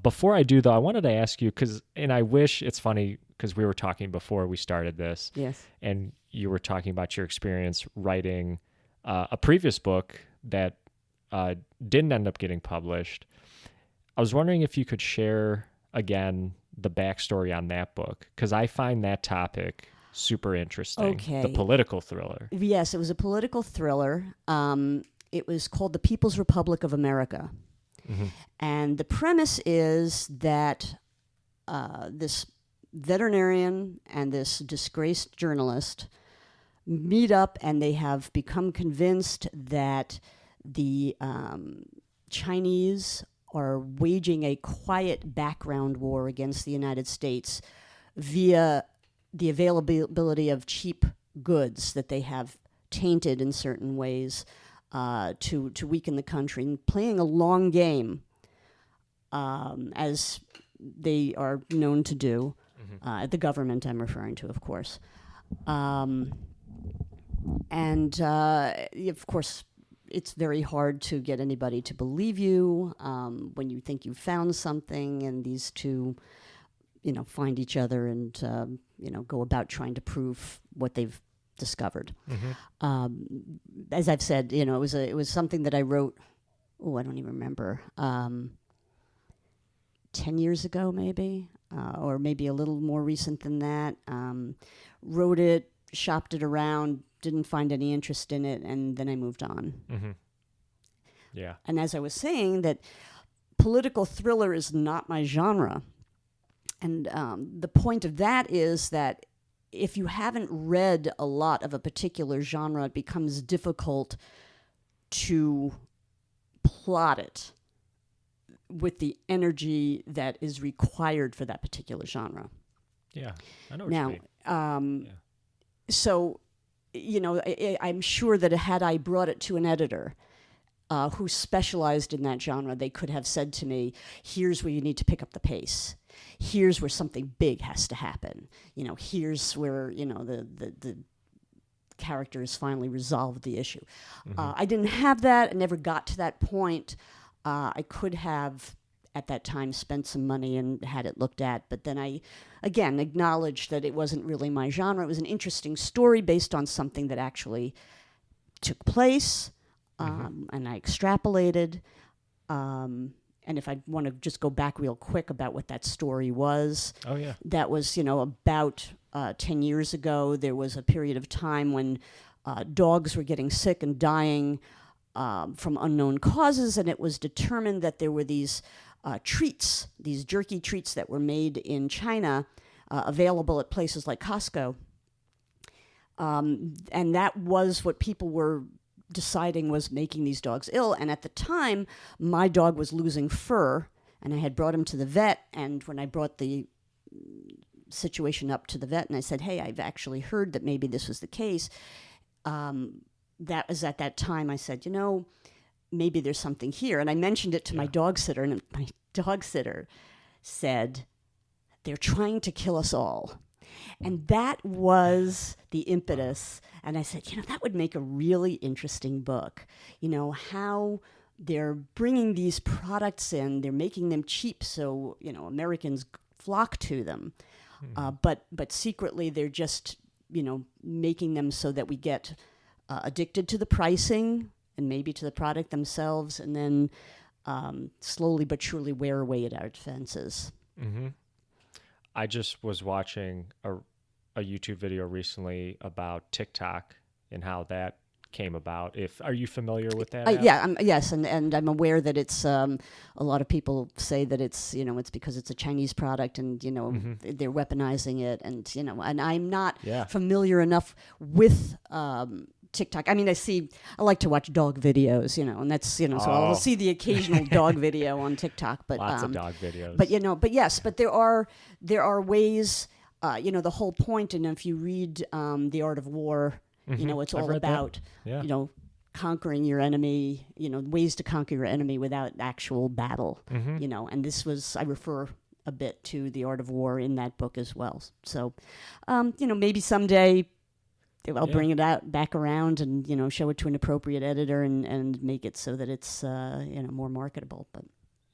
Before I do, though, I wanted to ask you, and I wish, it's funny, because we were talking before we started this. Yes. And you were talking about your experience writing a previous book that didn't end up getting published. I was wondering if you could share, again, the backstory on that book, because I find that topic super interesting. Okay. The political thriller. Yes, it was a political thriller. It was called The People's Republic of America. Mm-hmm. And the premise is that this veterinarian and this disgraced journalist meet up, and they have become convinced that the Chinese are waging a quiet background war against the United States via the availability of cheap goods that they have tainted in certain ways to weaken the country, and playing a long game, as they are known to do. The government I'm referring to, of course. And of course, it's very hard to get anybody to believe you when you think you've found something, and these two, find each other and, go about trying to prove what they've discovered. As I've said, it was something that I wrote, I don't even remember, 10 years ago maybe, or maybe a little more recent than that. Wrote it, shopped it around, didn't find any interest in it, and then I moved on. Yeah. And as I was saying, that political thriller is not my genre. And the point of that is that if you haven't read a lot of a particular genre, it becomes difficult to plot it with the energy that is required for that particular genre. Yeah, I know what you mean. So, I'm sure that had I brought it to an editor who specialized in that genre, they could have said to me, here's where you need to pick up the pace. Here's where something big has to happen. Here's where, the characters finally resolved the issue. I didn't have that. I never got to that point. I could have, at that time, spent some money and had it looked at, but then I, again, acknowledged that it wasn't really my genre. It was an interesting story based on something that actually took place, and I extrapolated. And if I want to just go back real quick about what that story was. Oh, yeah. That was, about 10 years ago. There was a period of time when dogs were getting sick and dying from unknown causes, and it was determined that there were these treats, these jerky treats that were made in China, available at places like Costco. And that was what people were deciding was making these dogs ill. And at the time, my dog was losing fur, and I had brought him to the vet. And when I brought the situation up to the vet and I said, hey, I've actually heard that maybe this was the case, that was at that time I said, maybe there's something here. And I mentioned it to my dog sitter, and my dog sitter said, they're trying to kill us all. And that was the impetus. And I said, that would make a really interesting book. How they're bringing these products in, they're making them cheap so, Americans flock to them. But secretly they're just, making them so that we get addicted to the pricing and maybe to the product themselves, and then slowly but surely wear away at our defenses. I just was watching a YouTube video recently about TikTok and how that came about. Are you familiar with that? Yes, and I'm aware that it's a lot of people say that it's it's because it's a Chinese product, and they're weaponizing it, and and I'm not familiar enough with TikTok. I mean, I like to watch dog videos, and that's so I'll see the occasional dog video on TikTok, but lots of dog videos. But there are ways. The whole point, and if you read The Art of War, it's all about conquering your enemy. Ways to conquer your enemy without actual battle. And this was, I refer a bit to The Art of War in that book as well. So, maybe someday I'll bring it back around and show it to an appropriate editor and make it so that it's more marketable. But